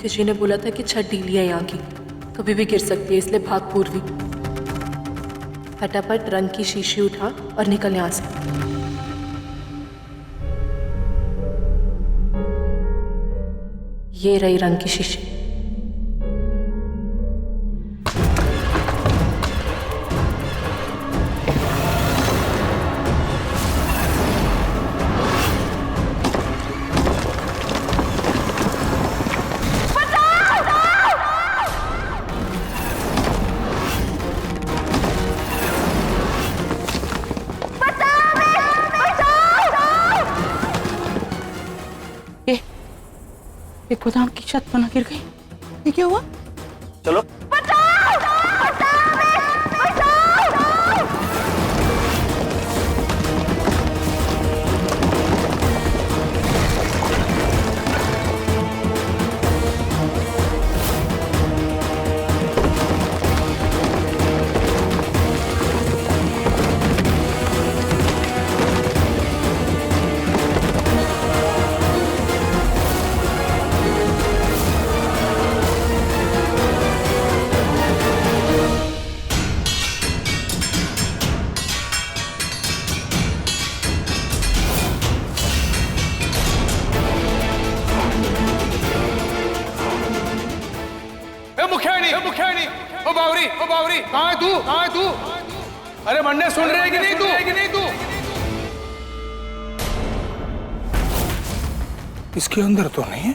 ज्योतिष जी ने बोला था कि छत ढीली है यहाँ की, कभी भी गिर सकती है, इसलिए भाग पूर्वी। फटाफट रंग की शीशी उठा और निकल यहाँ से। ये रही रंग की शीशी। ये गोदाम की छत पर ना गिर गई? ये क्या हुआ? चलो ओ बावरी, कहाँ है तू? अरे मन्ने सुन रहे है कि नहीं तू? इसके अंदर तो नहीं है।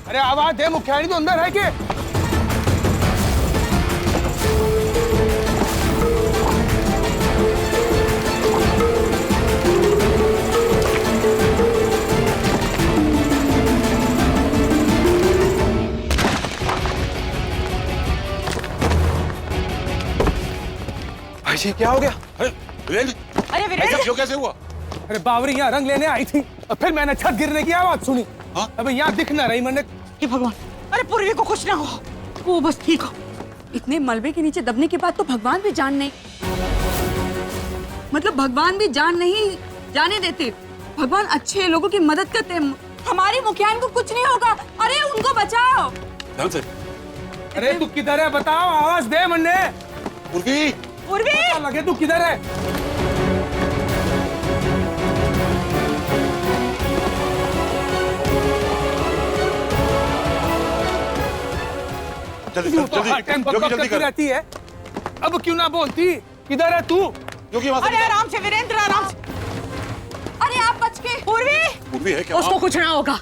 अरे आवाज दे, मुखियानी तो अंदर है क्या? जी क्या हो गया? अरे वीरेंद्र कैसे हुआ? अरे बावरी यहाँ रंग लेने आई थी और फिर मैंने छत गिरने की आवाज सुनी। अब यहाँ दिख ना रही मैंने। हे भगवान, अरे पूर्वी को कुछ ना हो, वो बस ठीक हो। इतने मलबे के नीचे दबने के बाद तो भगवान भी जान नहीं, मतलब भगवान भी जान नहीं जाने देते। भगवान अच्छे लोगों की मदद करते हैं। हमारी मुखियान को कुछ नहीं होगा। अरे उनको बचाओ। अरे तू किधर है बताओ, आवाज दे मन्ने। पूर्वी, पता लगे तू किधर है। जल्दी कर। रहती है, अब क्यों ना बोलती? किधर है तू? अरे आराम से वीरेंद्र, आराम से। अरे आप बच के। पूर्वी है क्या? उसको कुछ ना होगा।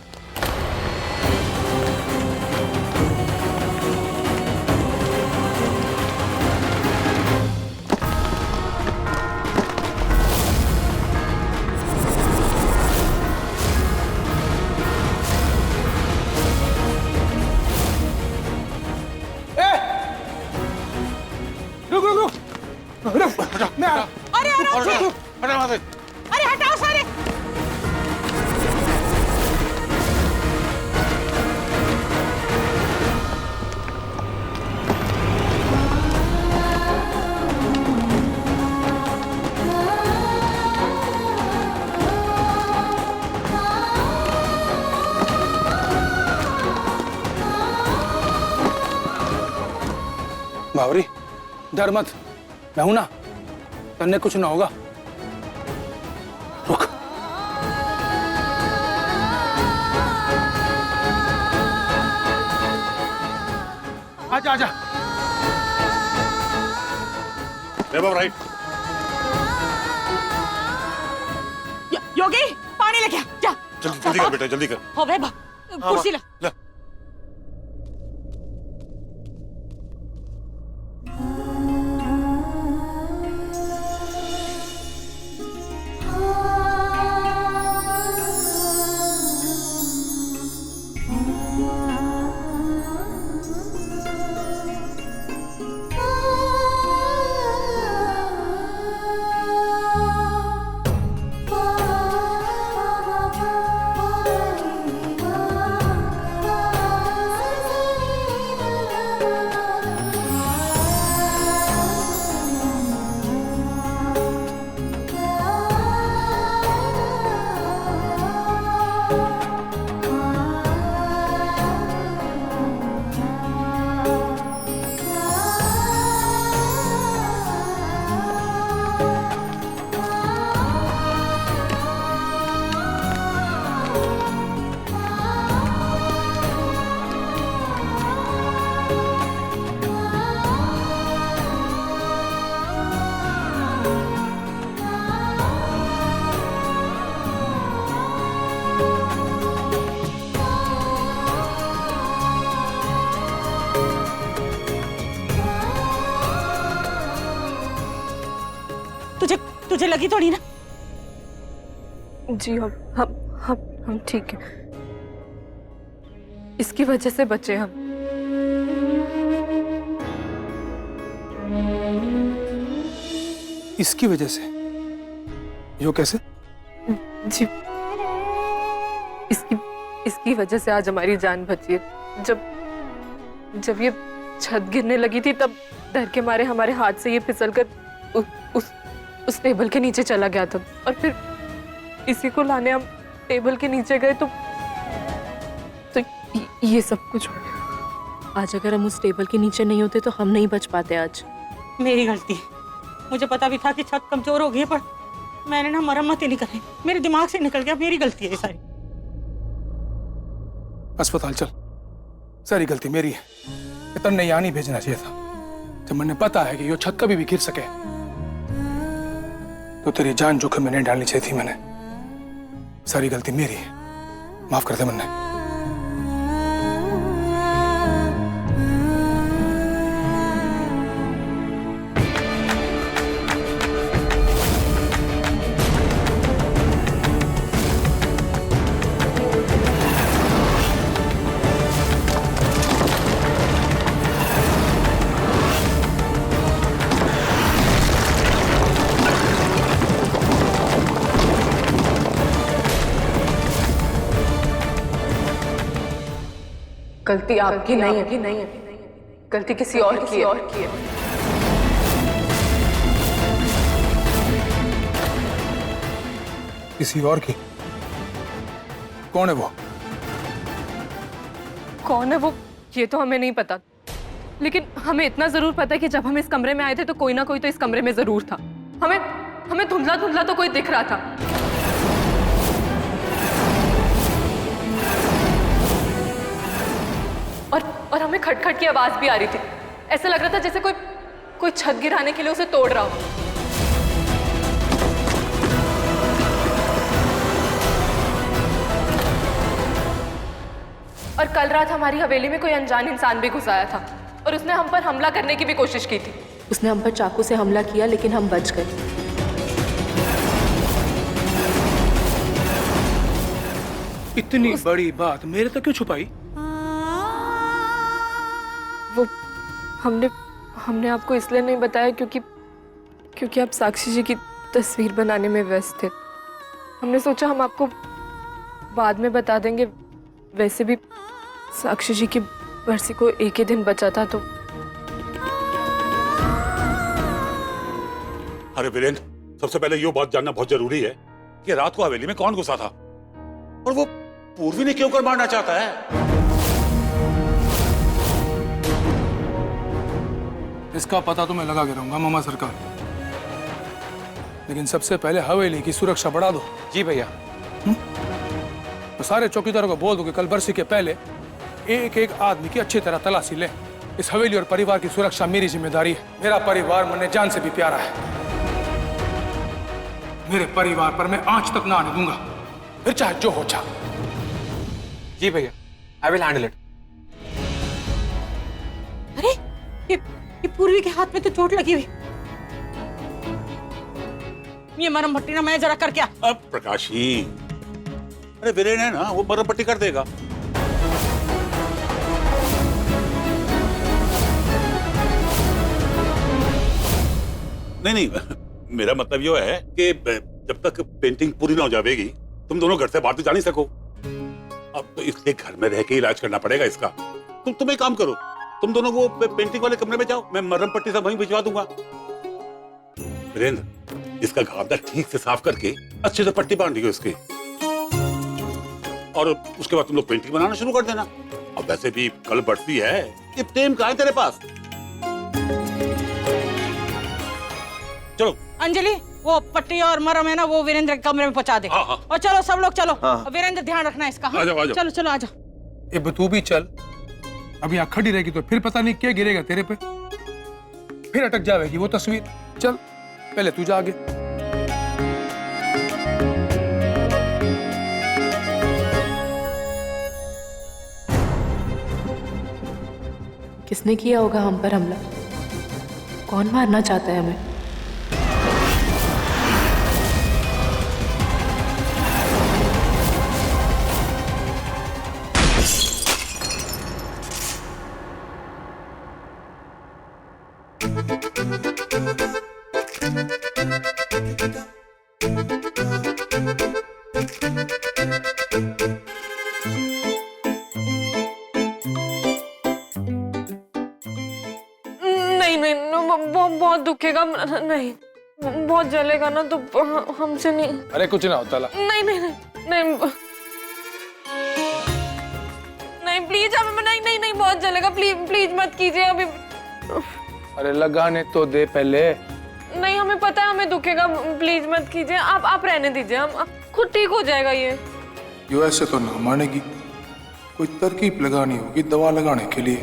रुक, मैं आ रहा। अरे आराम से। हटा वहां से। अरे हटाओ सारे। बावरी डर मत, मैं हूं ना, तन्ने कुछ ना होगा। रुक। आजा आजा। राइट। योगी पानी लेके आ, जा। जल्दी कर बेटा, जल्दी कर। हो वैभव, कुर्सी ला। तुझे लगी थोड़ी ना? जी हम ठीक है। इसकी वजह से बचे हम। इसकी वजह से? यो कैसे? जी इसकी वजह से आज हमारी जान बची है। जब ये छत गिरने लगी थी तब डर के मारे हमारे हाथ से ये फिसलकर उस टेबल के नीचे चला गया था, और फिर इसी को लाने हम टेबल के नीचे गए तो ये सब कुछ हो गया। आज अगर हम उस टेबल के नीचे नहीं होते तो हम नहीं बच पाते आज। मेरी गलती है। मुझे पता भी था कि छत कमजोर हो गई है, पर मैंने ना मरम्मत ही नहीं करी। मेरे दिमाग से निकल गया। मेरी गलती है ये सारी। अस्पताल चल, सारी गलती मेरी है। इतना यहाँ नहीं भेजना चाहिए था। जब मैंने पता है कि यो छत कभी भी गिर सके तो तेरी जान जोखिम में नहीं डालनी चाहिए थी। मैंने सारी गलती मेरी है, माफ कर दे मन्ने। गलती आपकी नहीं है, गलती किसी और की है। किसी और की? कौन है वो? कौन है वो ये तो हमें नहीं पता, लेकिन हमें इतना जरूर पता है कि जब हम इस कमरे में आए थे तो कोई ना कोई तो इस कमरे में जरूर था। हमें धुंधला धुंधला तो कोई दिख रहा था। और हमें खटखट की आवाज भी आ रही थी। ऐसा लग रहा था जैसे कोई छत गिराने के लिए उसे तोड़ रहा हो। और कल रात हमारी हवेली में कोई अनजान इंसान भी घुस आया था और उसने हम पर हमला करने की भी कोशिश की थी। उसने हम पर चाकू से हमला किया लेकिन हम बच गए। इतनी बड़ी बात मेरे तक क्यों छुपाई? वो हमने आपको इसलिए नहीं बताया क्योंकि आप साक्षी जी की तस्वीर बनाने में व्यस्त थे। हमने सोचा हम आपको बाद में बता देंगे। वैसे भी साक्षी जी की बरसी को एक ही दिन बचा था तो। अरे वीरेंद्र, सबसे पहले ये बात जानना बहुत जरूरी है कि रात को हवेली में कौन घुसा था और वो पूर्वी ने क्यों कर मारना चाहता है। इसका पता तो मैं लगा के रहूंगा मामा सरकार, लेकिन सबसे पहले हवेली की सुरक्षा बढ़ा दो। जी भैया। तो सारे चौकीदारों को बोल दो कि कल बरसी के पहले एक एक आदमी की अच्छी तरह तलाशी ले। इस हवेली और परिवार की सुरक्षा मेरी जिम्मेदारी है। मेरा परिवार मुझे जान से भी प्यारा है। मेरे परिवार पर मैं आंच तक ना आने दूंगा, फिर चाहे जो हो चाहे। जी भैया, आई विल हैंडल इट। अरे ये पूर्वी के हाथ में तो चोट लगी हुई। ये मरम पट्टी ना मैं जरा कर क्या। अब प्रकाशी, अरे वीरेंद्र है ना, वो मरम पट्टी कर देगा। नहीं, मेरा मतलब ये है कि जब तक पेंटिंग पूरी ना हो जाएगी तुम दोनों घर से बाहर तो जा नहीं सको। अब तो इसलिए घर में रह के इलाज करना पड़ेगा इसका। तुम एक काम करो, तुम दोनों वो पेंटिंग वाले कमरे में जाओ, मैं मरहम पट्टी सब वहीं भिजवा दूंगा। वीरेंद्र, इसका घावदा ठीक से साफ करके अच्छे से पट्टी बांध दियो इसकी, और उसके बाद तुम लोग पेंटिंग बनाना शुरू कर देना। अब वैसे भी कल बरसी है, ये टेम कहाँ है तेरे पास? चलो अंजलि, वो पट्टी और मरहम है ना, वो वीरेंद्र के कमरे में पहुंचा दे। हाँ, हाँ। और चलो सब लोग चलो। हाँ। वीरेंद्र ध्यान रखना इसका। हाँ? आ जाओ, आ जाओ। चलो चलो आ जाओ। ये तू भी चल। अब यहाँ खड़ी रहेगी तो फिर पता नहीं क्या गिरेगा तेरे पे, फिर अटक जाएगी वो तस्वीर। चल पहले तू जा आगे। किसने किया होगा हम पर हमला? कौन मारना चाहता है हमें? नहीं नहीं बहुत दुखेगा, नहीं बहुत जलेगा ना तो हमसे नहीं। अरे कुछ ना होता ला। नहीं नहीं नहीं नहीं नहीं प्लीज अब नहीं नहीं नहीं बहुत जलेगा, प्लीज प्लीज मत कीजिए अभी। अरे लगाने तो दे पहले। नहीं हमें पता है हमें दुखेगा, प्लीज मत कीजिए, आप रहने दीजिए, हम खुद ठीक हो जाएगा ये। ऐसे तो ना मानेगी, कोई तरकीब लगानी होगी दवा लगाने के लिए।